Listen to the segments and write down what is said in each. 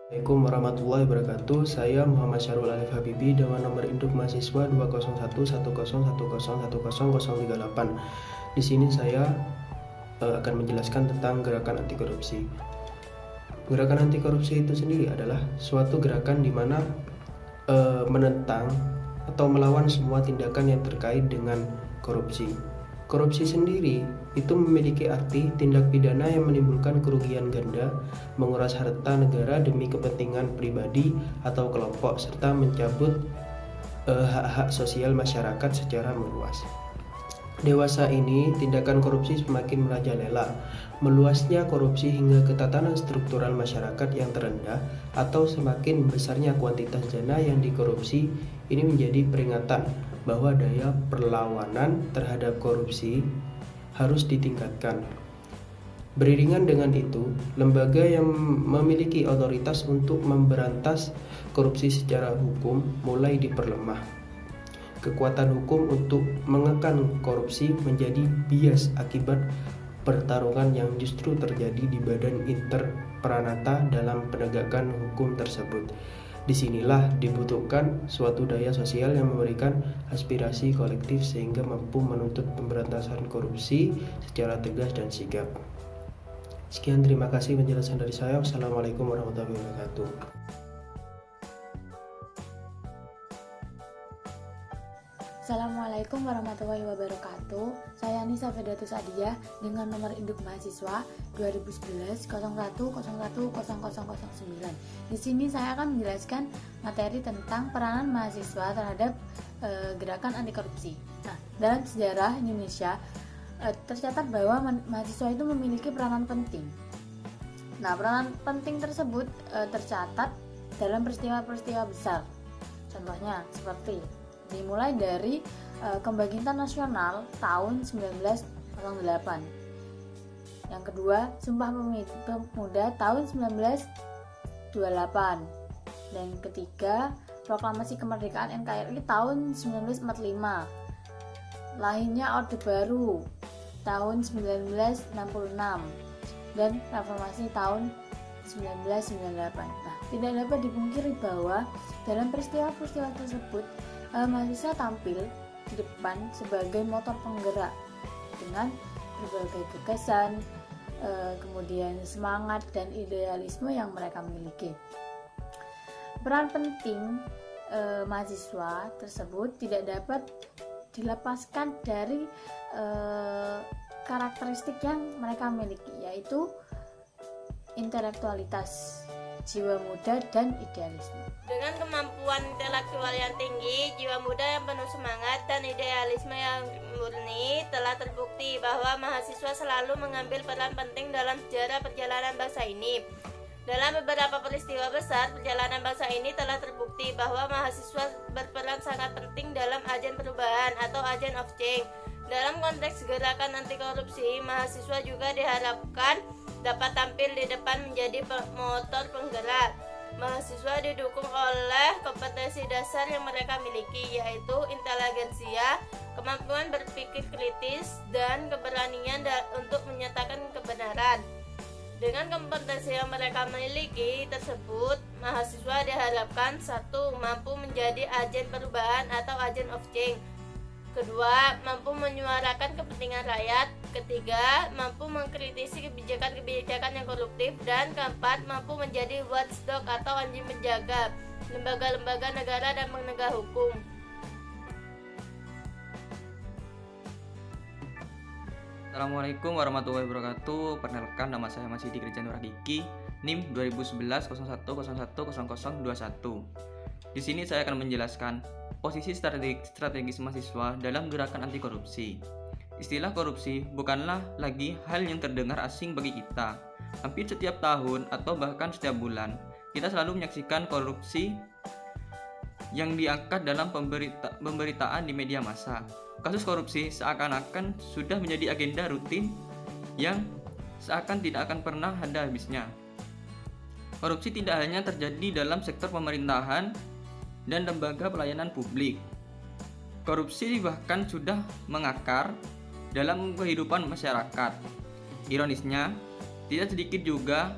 Assalamualaikum warahmatullahi wabarakatuh. Saya Muhammad Syarul Alif Habibi dengan nomor induk mahasiswa 2011011001038. Di sini saya akan menjelaskan tentang gerakan anti korupsi. Gerakan anti korupsi itu sendiri adalah suatu gerakan di mana menentang atau melawan semua tindakan yang terkait dengan korupsi. Korupsi sendiri itu memiliki arti tindak pidana yang menimbulkan kerugian ganda, menguras harta negara demi kepentingan pribadi atau kelompok, serta mencabut hak-hak sosial masyarakat secara meluas. Dewasa ini, tindakan korupsi semakin merajalela. Meluasnya korupsi hingga ke tatanan struktural masyarakat yang terendah atau semakin besarnya kuantitas dana yang dikorupsi, ini menjadi peringatan bahwa daya perlawanan terhadap korupsi harus ditingkatkan. Beriringan dengan itu, lembaga yang memiliki otoritas untuk memberantas korupsi secara hukum mulai diperlemah. Kekuatan hukum untuk mengekang korupsi menjadi bias akibat pertarungan yang justru terjadi di badan interperanata dalam penegakan hukum tersebut. Disinilah dibutuhkan suatu daya sosial yang memberikan aspirasi kolektif sehingga mampu menuntut pemberantasan korupsi secara tegas dan sigap. Sekian, terima kasih penjelasan dari saya. Wassalamualaikum warahmatullahi wabarakatuh. Assalamualaikum warahmatullahi wabarakatuh. Saya Nisa Fedatus Adiyah dengan nomor induk mahasiswa 2011 01010009. Di sini saya akan menjelaskan materi tentang peranan mahasiswa terhadap gerakan anti korupsi. Nah, dalam sejarah Indonesia tercatat bahwa mahasiswa itu memiliki peranan penting. Nah, peranan penting tersebut tercatat dalam peristiwa-peristiwa besar. Contohnya seperti dimulai dari Kebangkitan Nasional tahun 1908. Yang kedua, Sumpah Pemuda tahun 1928. Dan ketiga, Proklamasi Kemerdekaan NKRI tahun 1945. Lahirnya Orde Baru tahun 1966 dan Reformasi tahun 1998. Nah, tidak dapat dipungkiri bahwa dalam peristiwa-peristiwa tersebut mahasiswa tampil di depan sebagai motor penggerak dengan berbagai gagasan, kemudian semangat dan idealisme yang mereka miliki. Peran penting mahasiswa tersebut tidak dapat dilepaskan dari karakteristik yang mereka miliki, yaitu intelektualitas, jiwa muda, dan idealisme. Dengan kemampuan intelektual yang tinggi, jiwa muda yang penuh semangat, dan idealisme yang murni, telah terbukti bahwa mahasiswa selalu mengambil peran penting dalam sejarah perjalanan bangsa ini. Dalam beberapa peristiwa besar perjalanan bangsa ini telah terbukti bahwa mahasiswa berperan sangat penting dalam agen perubahan atau agent of change. Dalam konteks gerakan anti korupsi, mahasiswa juga diharapkan dapat tampil di depan menjadi motor penggerak. Mahasiswa didukung oleh kompetensi dasar yang mereka miliki, yaitu inteligensia, kemampuan berpikir kritis, dan keberanian untuk menyatakan kebenaran. Dengan kompetensi yang mereka miliki tersebut, mahasiswa diharapkan: 1. Mampu menjadi agen perubahan atau agent of change. Kedua, mampu menyuarakan kepentingan rakyat. Ketiga, mampu mengkritisi kebijakan-kebijakan yang koruptif. Dan keempat, mampu menjadi watchdog atau anjing penjaga lembaga-lembaga negara dan penegak hukum. Assalamualaikum warahmatullahi wabarakatuh. Perkenalkan, nama saya masih di Gereja Nur Hakiki, NIM 2011 01010021. Di sini saya akan menjelaskan posisi strategis mahasiswa dalam gerakan anti korupsi. Istilah korupsi bukanlah lagi hal yang terdengar asing bagi kita. Hampir setiap tahun atau bahkan setiap bulan, kita selalu menyaksikan korupsi yang diangkat dalam pemberitaan di media massa. Kasus korupsi seakan-akan sudah menjadi agenda rutin yang seakan tidak akan pernah ada habisnya. Korupsi tidak hanya terjadi dalam sektor pemerintahan dan lembaga pelayanan publik. Korupsi bahkan sudah mengakar dalam kehidupan masyarakat. Ironisnya, tidak sedikit juga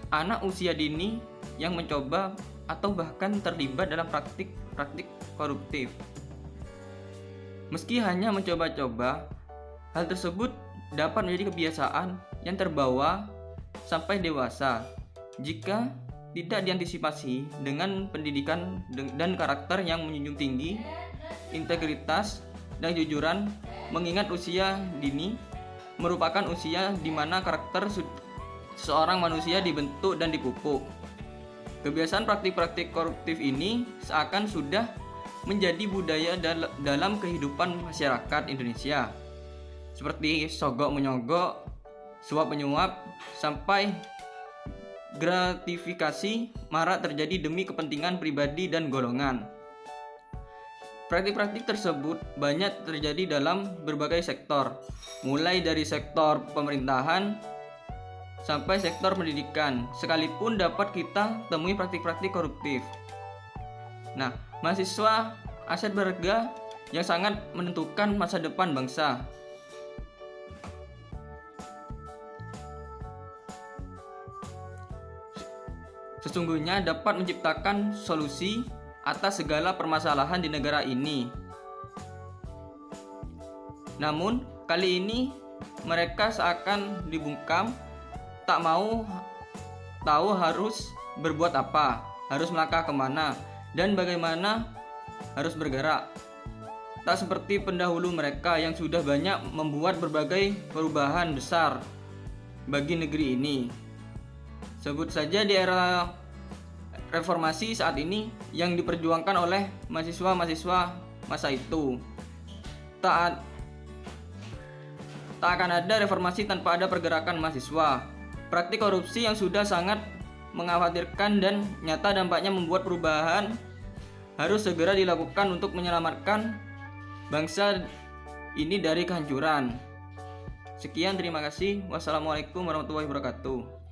anak usia dini yang mencoba atau bahkan terlibat dalam praktik koruptif. Meski hanya mencoba-coba, hal tersebut dapat menjadi kebiasaan yang terbawa sampai dewasa jika tidak diantisipasi dengan pendidikan dan karakter yang menjunjung tinggi integritas dan kejujuran, mengingat usia dini merupakan usia di mana karakter seorang manusia dibentuk dan dipupuk. Kebiasaan praktik-praktik koruptif ini seakan sudah menjadi budaya dalam kehidupan masyarakat Indonesia, seperti sogok menyogok, suap menyuap, sampai gratifikasi marak terjadi demi kepentingan pribadi dan golongan. Praktik-praktik tersebut banyak terjadi dalam berbagai sektor, mulai dari sektor pemerintahan sampai sektor pendidikan, sekalipun dapat kita temui praktik-praktik koruptif. Nah, mahasiswa aset berharga yang sangat menentukan masa depan bangsa. Sesungguhnya dapat menciptakan solusi atas segala permasalahan di negara ini. Namun, kali ini mereka seakan dibungkam, tak mau tahu harus berbuat apa, harus melangkah kemana, dan bagaimana harus bergerak. Tak seperti pendahulu mereka yang sudah banyak membuat berbagai perubahan besar bagi negeri ini. Sebut saja di era reformasi saat ini yang diperjuangkan oleh mahasiswa-mahasiswa masa itu. Tak akan ada reformasi tanpa ada pergerakan mahasiswa. Praktik korupsi yang sudah sangat mengkhawatirkan dan nyata dampaknya membuat perubahan harus segera dilakukan untuk menyelamatkan bangsa ini dari kehancuran. Sekian, terima kasih. Wassalamualaikum warahmatullahi wabarakatuh.